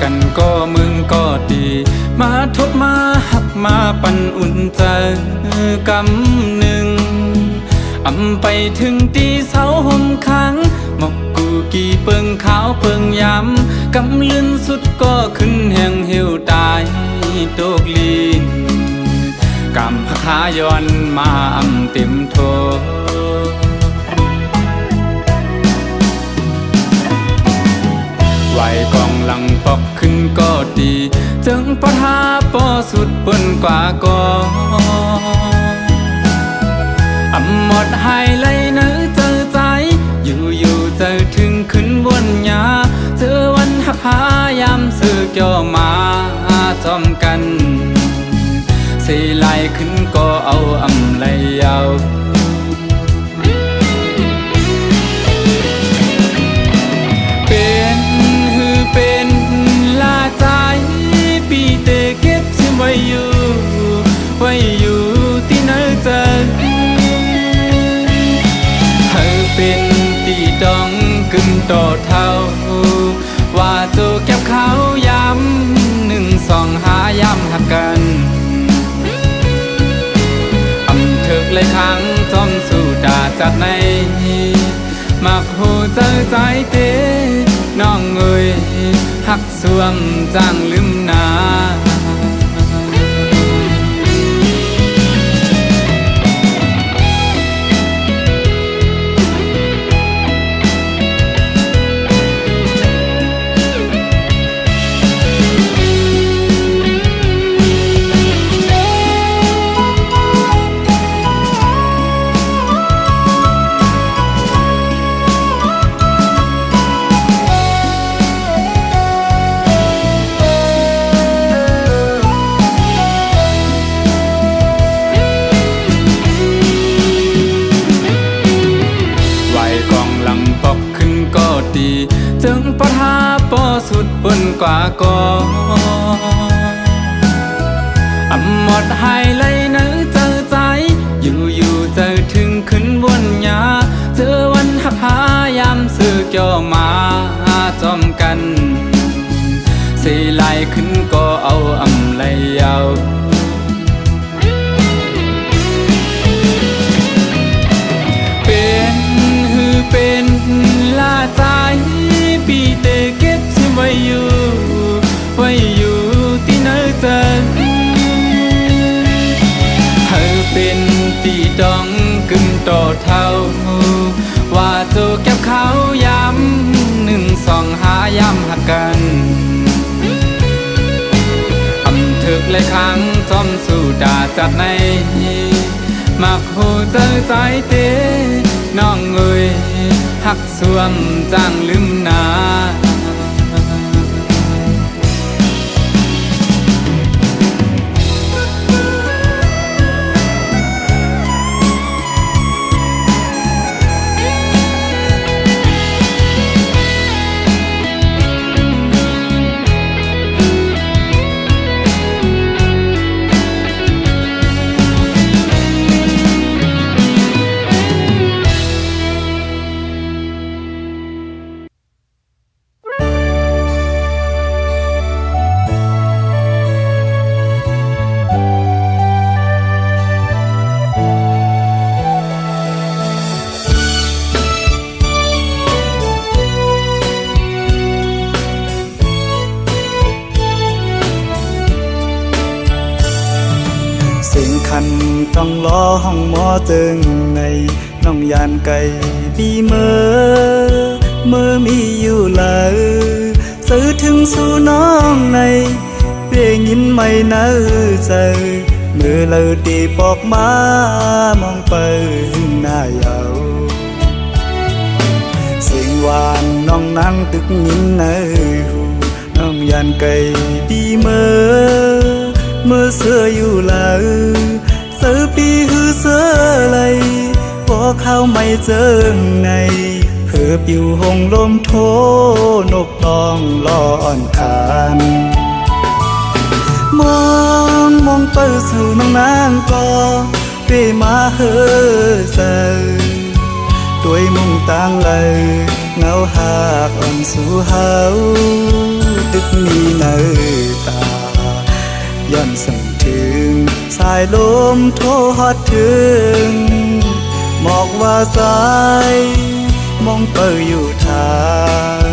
กันก็มึงก็ดีมาทบมาหักมาปันอุ่นใจกำหนึ่งไปถึงตีเสาห่มขังหมกกูกี่เปิงขาวเปิงย้ำกำลื่นสุดก็ขึ้นแห่งเหี่ยวตายตกลีนกำพขาย้อนมาเต็มโทไหวกองหลังปอกขึ้นก็ดีจึงปะทาปอสุดบนกว่าก็หมดหายเลยเนื้อเจอใจอยู่เจอถึงขึ้นบนยาเจอวันหักพายามสื่อเกี่ยวมาจอมกันสีไหลขึ้นก็เอาเลยเอาเป็นลาใจปีเตเก็บซิมไว้อยู่ที่เนื้อเจอเป็นตีดองกึ่งต่อเท่าว่าโจเก็บเขาย้ำหนึ่งสองหาย้ำหักกันเถิกเลยครั้งจอมสู่ดาจากในมักหูเจอใจเตน้องเอ่ยหักสวมจางลืมนาจึงปะทาปอสุดบนกว่าก็หมดหายเลยเนื้อเจอใจอยู่เจอถึงขึ้นบนยาเจอวันหักพายามสื่อเกี่ยวมาจอมกันสีไหลขึ้นก็เอาเลยเอาเป็นลาใจปีเตเก็บซิมไว้อยู่ที่เนื้อเจอเป็นตีดองกึ่งต่อเท่าว่าโจเก็บเขาย้ำหนึ่งสองหาย้ำหักกันเถิกเลยครั้งจอมสู่ดาจากในมักหูเจอใจเตน้องเอ่ยหักสวมจางลืมนาต้องรอห้องหมอตึงในน้องยานไก่ปีเมื่อมีอยู่เลยซื้อถึงสู่น้องในเพียงยิ้มไม่น่าใจเมื่อเราตีปอกมามองไปหน้าเยาเสียงหวานน้องนั่งตึกยิ้มในหูน้องยานไก่ปีเมื่อเสื้ออยู่เลยเสือปีหือเสือไหลพอเข้าไม่เจอในเพื่อปิวหงลมโทนกตองลอนคานมองเปิดสู่น้องนางก็เปมาเฮอเซตัวมุงต่างเลยเงาหากอ่อนสู่เฮาตึกมี ายลมโทรฮอดถึงหมอกว่าสายมองเปิดอยู่ทาง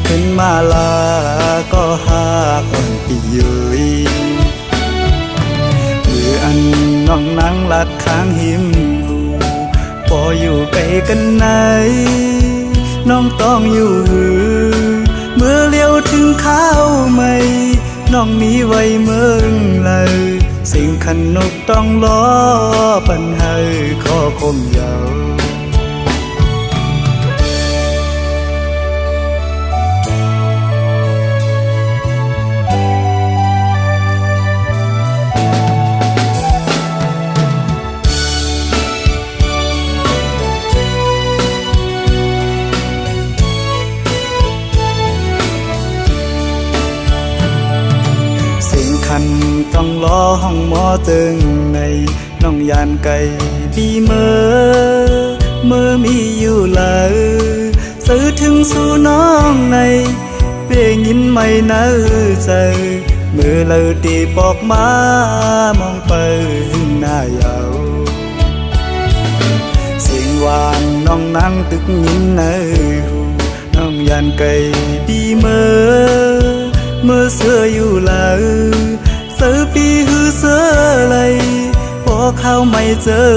ขึ้นมาลาก็หากอ่อนปียุยมืออันน้องนั่งลัดข้างหิมหูพออยู่ไกลกันไหนน้องต้องอยู่หือเมื่อเลี้ยวถึงข้าวไม่น้องมีไว้เมืองเลยสิ่งขันนกต้องล้อปันให้ขอคมยาวต้องล้อห้องหมอตึงในน้องยานไก่ดีเมื่อมีอยู่เลยสื่อถึงสู่น้องในเปียยินไม่เนื้อใจเมื่อเลยตีปอกมามองไปหน้ายาวเสียงหวานน้องนั่งตึกยินในหูน้องยานไก่ดีเมื่อเสื้ออยู่เลยเสือปีหือเสือไหลพอเข้าไม่เจอ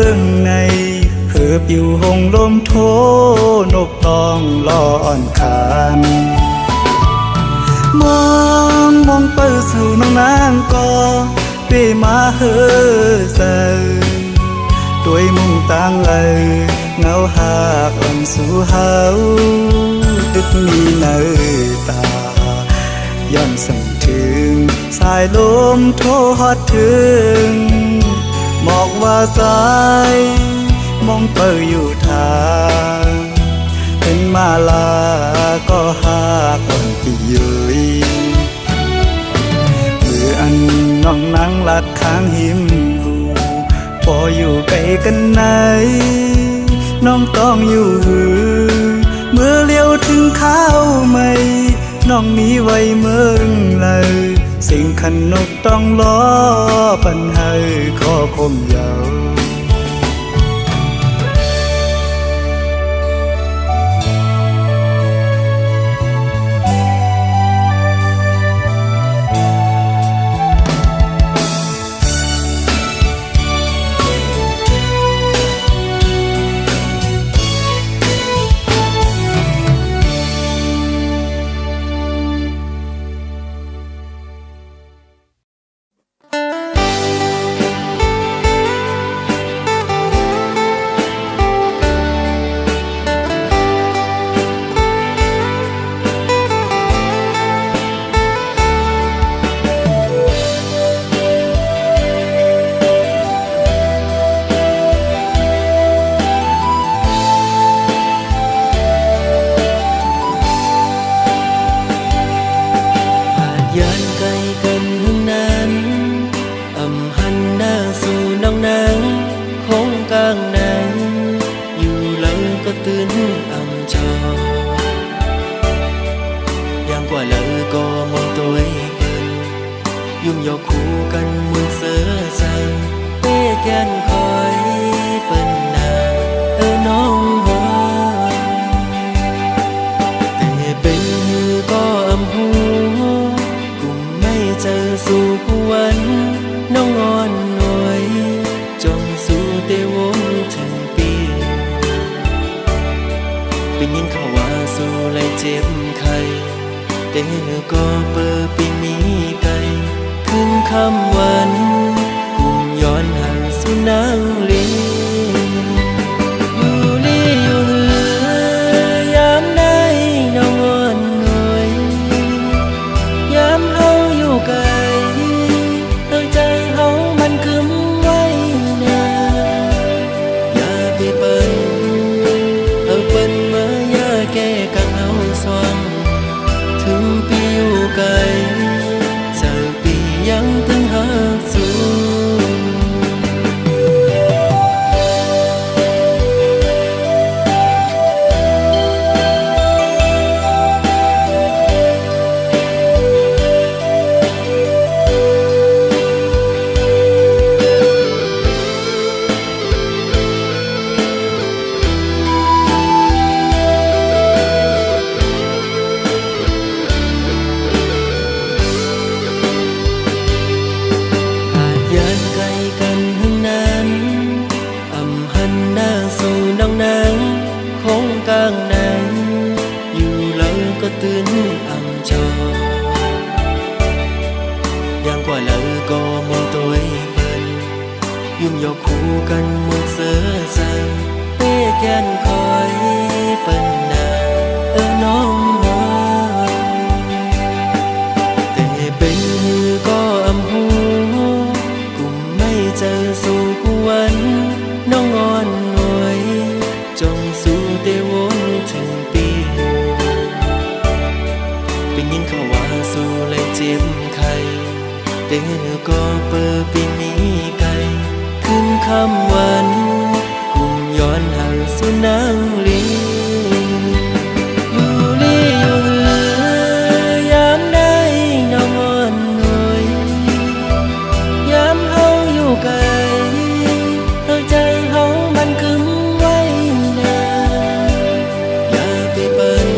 ในเพื่อปิวหงลมโทนกตองลออ่อนคานมองเปิดสู่น้องนางก็เปมาเฮอเซอด้วยมุ่งตั้งเลยเงาหากอ่อนสู่เฮาตึกมีเนื้อตาย้อนสั่งถึงสายลมโทรฮอดถึงหมอกว่าสายมองเปิดอยู่ทางขึ้นมาลาก็หากอ่อนปียุยมืออันน้องนั่งลัดข้างหิมหูพออยู่ไกลกันไหนน้องต้องอยู่หือเมื่อเลี้ยวถึงข้าวไม่น้องมีไว้เมืองเลยสิ่งขันนกต้องล้อปันให้ขอคมยาวเป็นยินเขาว่าสู้ไล่เจ็บไข้แต่ก็เปิดปีมีไกลขึ้นคำวันกุมย้อนห่างสู่นางลีอยู่ลีอยู่เหือยามได้น้องอ่อนหน่อยยามเฮาอยู่ไกลตั้งใจเฮามันคึมไว้นาอย่าไปเปิ้นเปิ้นมาอย่าแก้กังเฮาสว่างถึงปีอยู่ไกลจากปียังถึงหากสูง lỡ có một tuổi bần dùng dọc khu cần một giờ giờ bê gan khói bần nà ở nông hoa tề bên hư có âm hú cùng mây chờ dù quấnน้องอ่อนหน่วยจงสู้เตวนถึงปีเป็นยินเขาว่าสู้เลยเจ็บไข้เตก็เปิดปีนี้ไกลขึ้นคำวันกุ่มย้อนหาสู่นางลีอยู่ลีอยู่เหือยามได้น้องอ่อนหน่วยยามเฮาอยู่ไกลใจเฮามันกึมไว้นาอย่าไปเปิ้น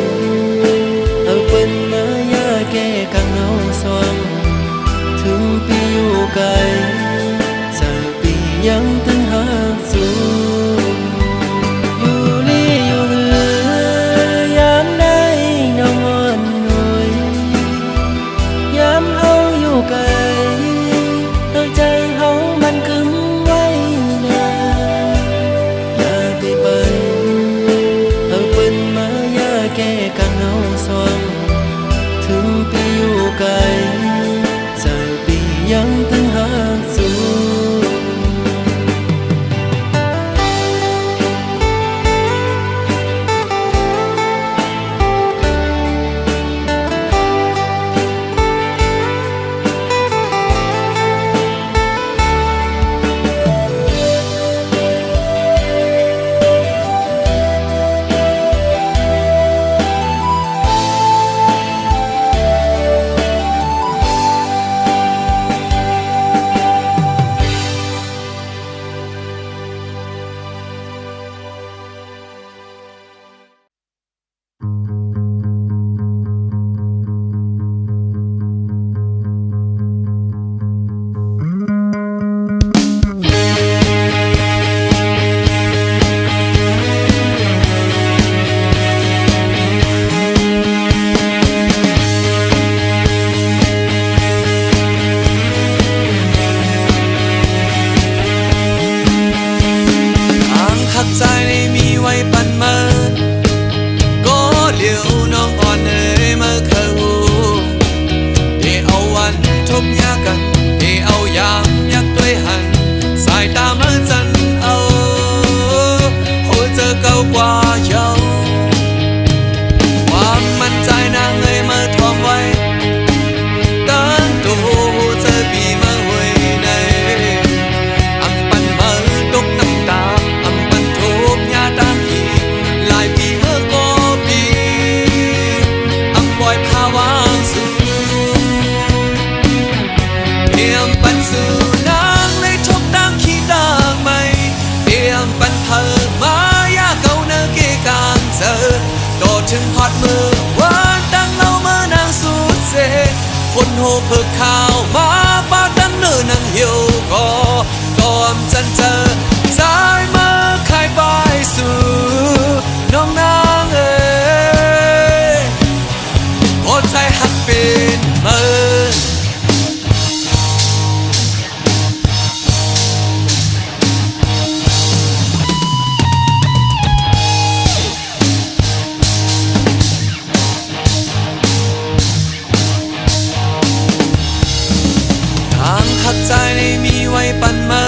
เอาเปิ้นมาอย่าแก้กังเฮาสว่างถึงปีอยู่ไกลจะปียังตึงหาสู่อยู่ลีอยู่เหือยามได้น้องอ่อนหน่วยยามเฮาอยู่ไกลใจเฮามันกึมแก้กังเฮาสว่างถึงปีอยู่ไกลจะปียังตึงหาสู่ใจในมีไว้ปันมาก็เหลียวน้องอ่อนเอ๋ยมาเข้าเอเอาวันทบยากันเอเอายามยักด้วยหันสายตาเมื่อจันเอาโหเจอเก่ากว่าเยาความมั่นใจนางเอ๋ยมาทวงไว้ตั้งตัวเจอปีมาหวยในอังปันมาตกน้ำตาหลายปีเมื่อก็ปีอังบอยภาวะสูเพียงปันสู่นางในทบดังขี้ดังไม่เพียงปันเธอมายาเก่าเนเกกางเจอต่อถึงฮอดมือวันดังเล่าเมื่อนางสูดเสคนโหเพิกข่าวมาป้าดังเนื้อนางเหี่ยวก็มจันเจอสายมาคายบายสู่น้องนางเอ๋ยโอ้ใจหักเป็นเมินทางขัดใจในมีไว้ปันมา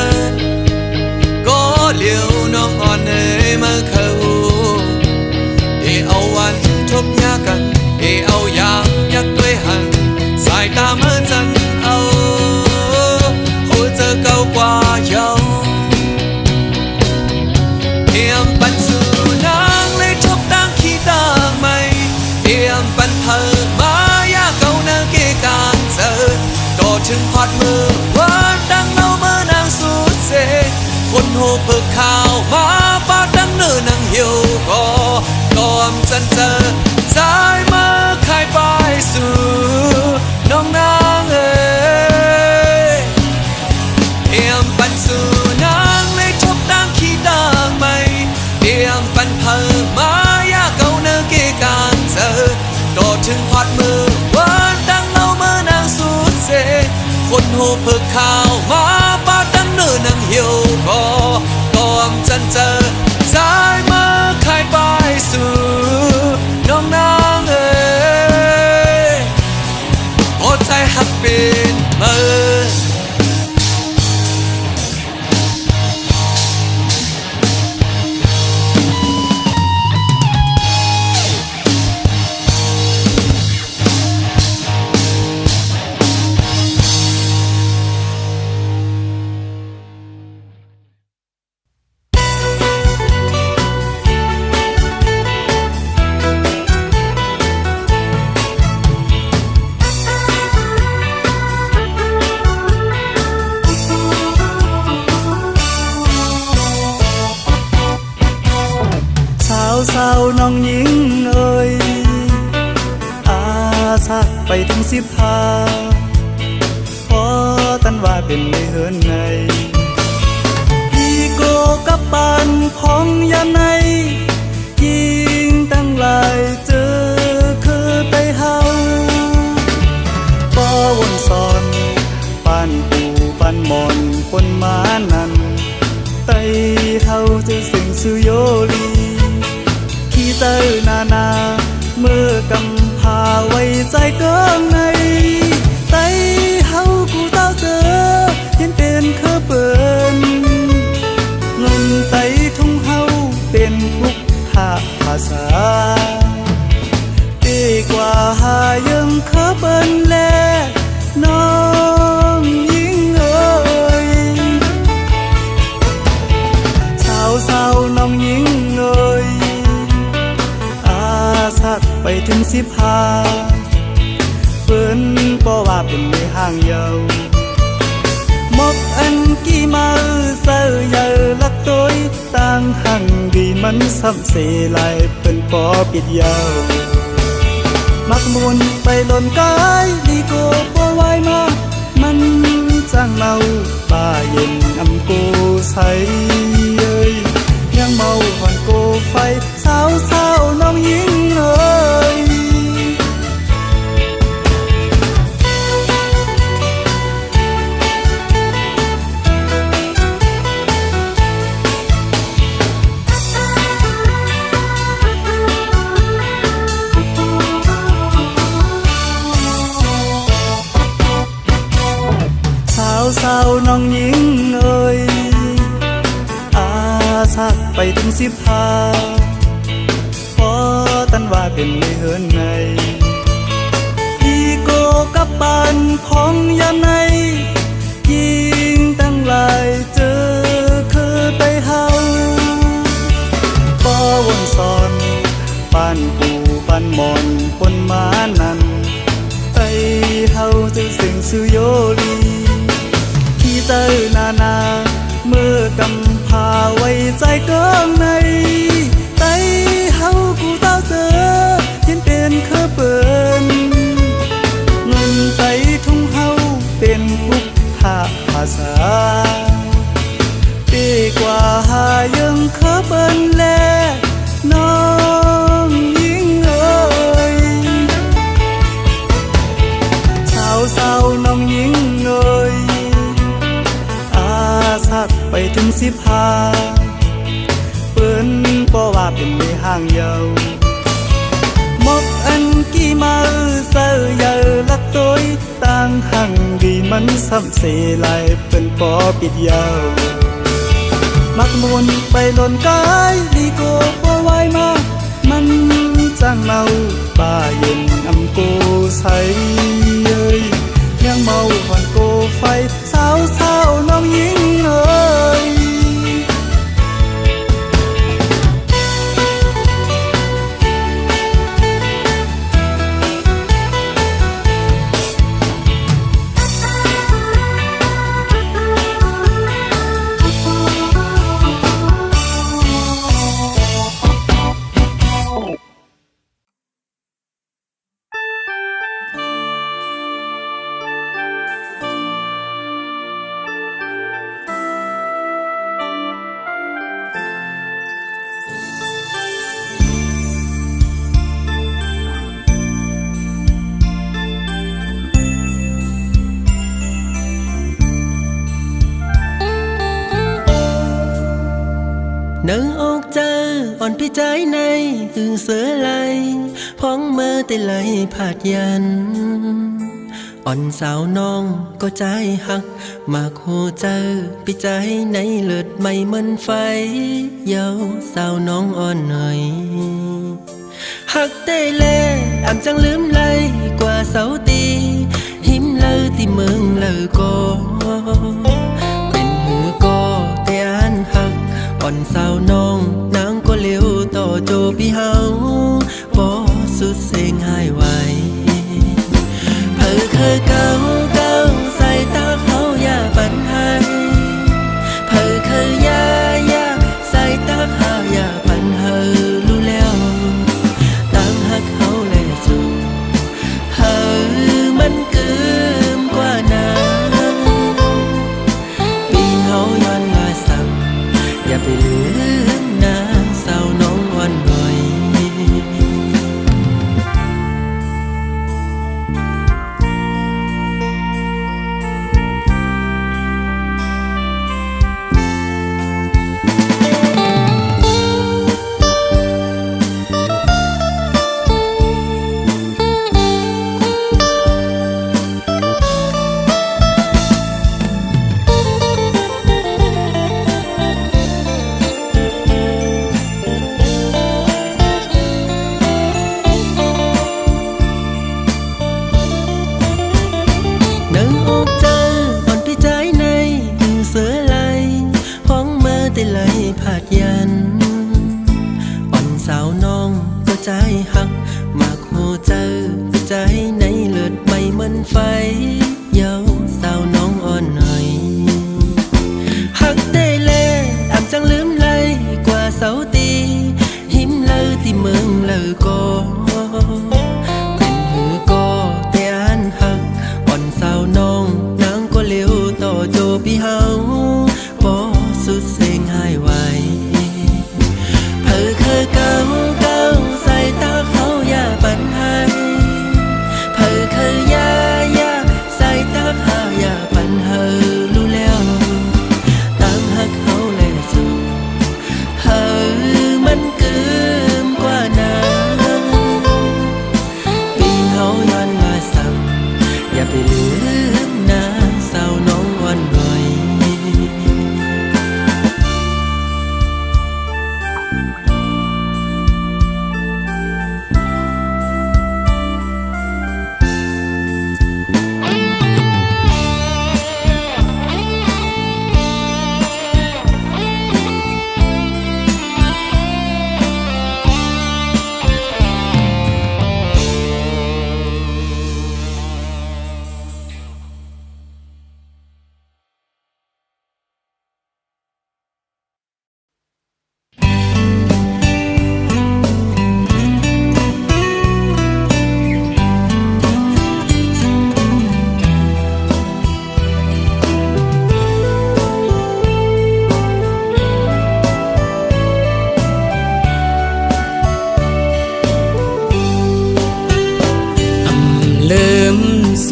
ก็เหลียวน้องอ่อนเอ๋ยมาเข้าเอาวันทบยากันเอายามยักด้วยหันสายตาเมื่อจันเอาโหเจอเก่ากว่าเยาเพียงปันสู่นางเลยทบดังขี้ดังไม่เพียงปันเธอมายาเก่าเนเกกางเจอต่อถึงฮอดมือวันดังเล่าเมื่อนางสูดเสคนโหเพิกข่าวมาป้าดังเนื้อนางเหี่ยวก็มจันเจอสายมาคายบายสู่น้องนางเอ๋ยเพียงปันสู่นางเลยทบดังขี้ดังไม่เพียงปันเธอมายาเก่าเนเกกางเจอต่อถึงฮอดมือวันดังเล่าเมื่อนางสูดเสค คนหูเพิกข่าวมาป้าดังเนื้อนังเหี่ยวก็ตอมจันเจอสายมาขายไปสู่น้องนางเอ๋ยโอใจหักเป็นเมื่อสาวน้องหญิงเอ่ยอาสักไปถึง15พอตันว่าเป็นในเฮือนในพี่โกกับปานของยามในยิงตั้งหลายเจอคือไปเฮาก็วนสอนปานปูปานมอนคนมานั้นไตเฮาจะสิ่งสุโยลีเจอนาเมื่อกำพาไว้ใจเกิงในไตเฮากูเต้าเจอเห็นเป็นเคอเปินเงินไตทุ่งเฮาเป็นพุกทาภาษาดีกว่าหายังเคอเปินแลน้องยิงเอ่ยสาวน้องยิงเอ่ยสักไปถึง15เฟินก็ว่าเป็นในห้างเยาวมกอันกี่มาเสือเยาลักตัวต่างหังดีมันซ้ำเสลายเป็นปอปิดยาวมักมุนไปหล่นกายดีโกปอไว้มามันจ้างเมาป่าเย็นอำกูใสเอ้ยยังเมาหอนโกไฟสาวน้องยิงเอ่ยสาวน้องยิงเอ่ยอาสักไปถึง15พอตันว่าเป็นในเฮือนในพี่โกกับปานของยามในยิงตั้งหลายเจอคือไปเฮาก็วนสอนปานปูปานมอนคนมานั้นไตเฮาจะสิ่งสุโยลีเจอนาเมื่อกำพาไว้ใจเกิงในไตเฮากูเต้าเจอเห็นเป็นเคอเปินเงินไตทุ่งเฮาเป็นพุกทาภาษาดีกว่าหายังเคอเปินแลน้องยิงเอ่ยสาวน้องยิงเอ่ยสักไปถึง15เปิ้นก็ว่าเป็นในห้างเยาวมกอันกี่มาเสือเยาลักตัวต่างหังดีมันซ้ำเสลายเป็นปอปิดยาวมักมุนไปหล่นกายดีโกปอไว้มามันจ้างเมาป่าเย็นอำกูใสเอ้ยยังเมาหอนโกไฟสาวน้องยิงเอ่ย เ nâng ốc chơ on pi trái này từ sớ lại phóng mơ tê lại phạt dàn on sao non có trái hắc mà hồ chơ pi trái này lượt mây mân phai dấu sao non on nơi hắc tê lê ảm chẳng lướm lay qua sáu ti hiếm lơ thì mừng lơ cô bên hư cô tê an hắc on sao non nắng có liêu tỏ cho bi hao bỏ sút sen hai hoài phở khơi cao cao say ta hao ya bắn hai phở khơi ya ya say ta hao ya bắn hơ lu leo tăng hắc hao lệ dù hơ mình cơm qua nàng bi hao yan là sẵnอย่าไปลืมนะสาวน้องอ่อนหน่อยphạt dàn on sao non có trái hắc mà hồ chơ cái trái này lượt mây mân phai dấu sao non on nơi hắc tê lê ảm chẳng lướm lay qua sáu ti hiếm lơ thì mừng lơ cô bên hư cô tê an hắc on sao non nắng có liêu tỏ cho bi hao bỏ sút sen hai hoài phở khơi cao cao say ta hao ya bắn hai phở khơi ya ya say ta hao ya bắn hơ lu leo tăng hắc hao lệ dù hơ mình cơm qua nàng bi hao yan là sẵnอย่าไปลืมนะสาวน้องอ่อนหน่อย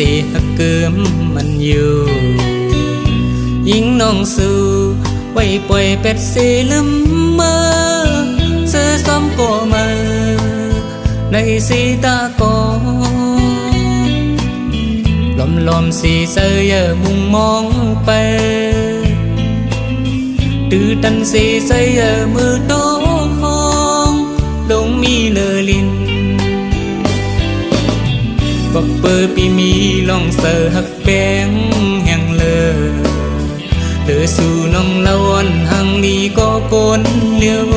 สิหักเกิมมันอยู่ยิ่งน้องสู้ไว้ปล่อยเป็ดสีลืมเมื่อซื้อซ้อมก็มาในสีตาก็ลมสีเสือมุงมองไปตื้อตันสีเสือมือโตห้องลงมีเลอลินก็เปิดปีมีลองเสือหักแบงแห่งเลอสู่น้องละวันหังนี้ก็โกนเลี้ยว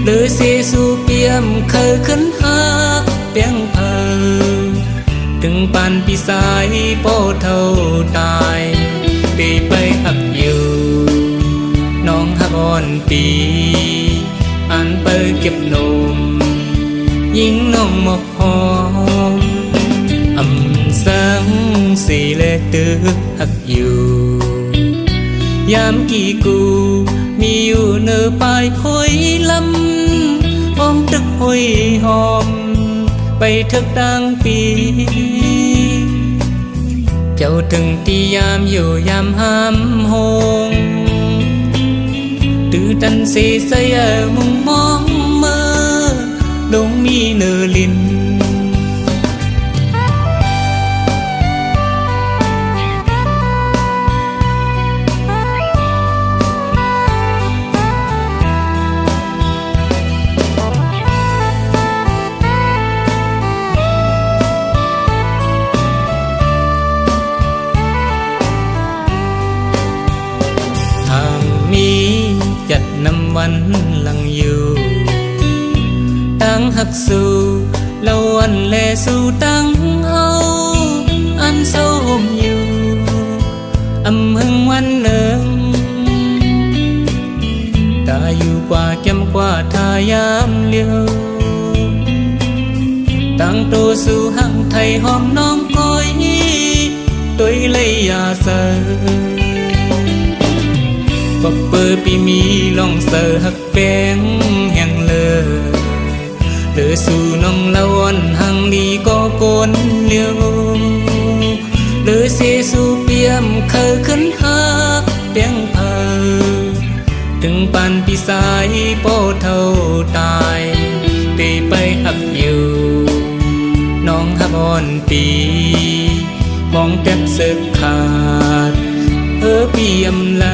เลอเสียสู่เปียมเคยขึ้นหักเปียงเผอถึงปานปีสายโป้เท่าตายได้ไปหักอยู่น้องหักอ่อนปีอันไปเก็บนมยิ่งน้องหมกหอมสังสีเลตึกหักอยู่ยามกี่กูมีอยู่เนื้อปลายคอยลำอ้อมตึกหอยหอมไปทึกดังปีเจ้าถึงที่ยามอยู่ยามห้ามหง ต từ trần xì xây ở mùng mong mơ đông mi nở lìnจัดนำวันหลังอยู่ตั้งหักสู่ละวันแลสู่ตั้งเอาอันโสมอยู่อำเมืองวันหนึ่งตาอยู่กว่าจำกว่าทายามเลี้ยวตั้งโตสู่หังไทยหอมน้องคอยตัวเลยยาเสอปบเปอปีมีลองเสอหักแป้งแห่งเลอสู่น้องละวันหังดีก็โกนเลี้ยวเลอเสสู่เปียมเคยขึ้นหักเปียงเพอถึงปานปีสายโป้เท่าตายตีไปหักอยู่น้องหักอ่อนปีมองแทบสึกขาดเปียมไหล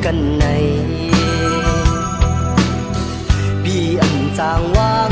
กันในพี่อันจางวาง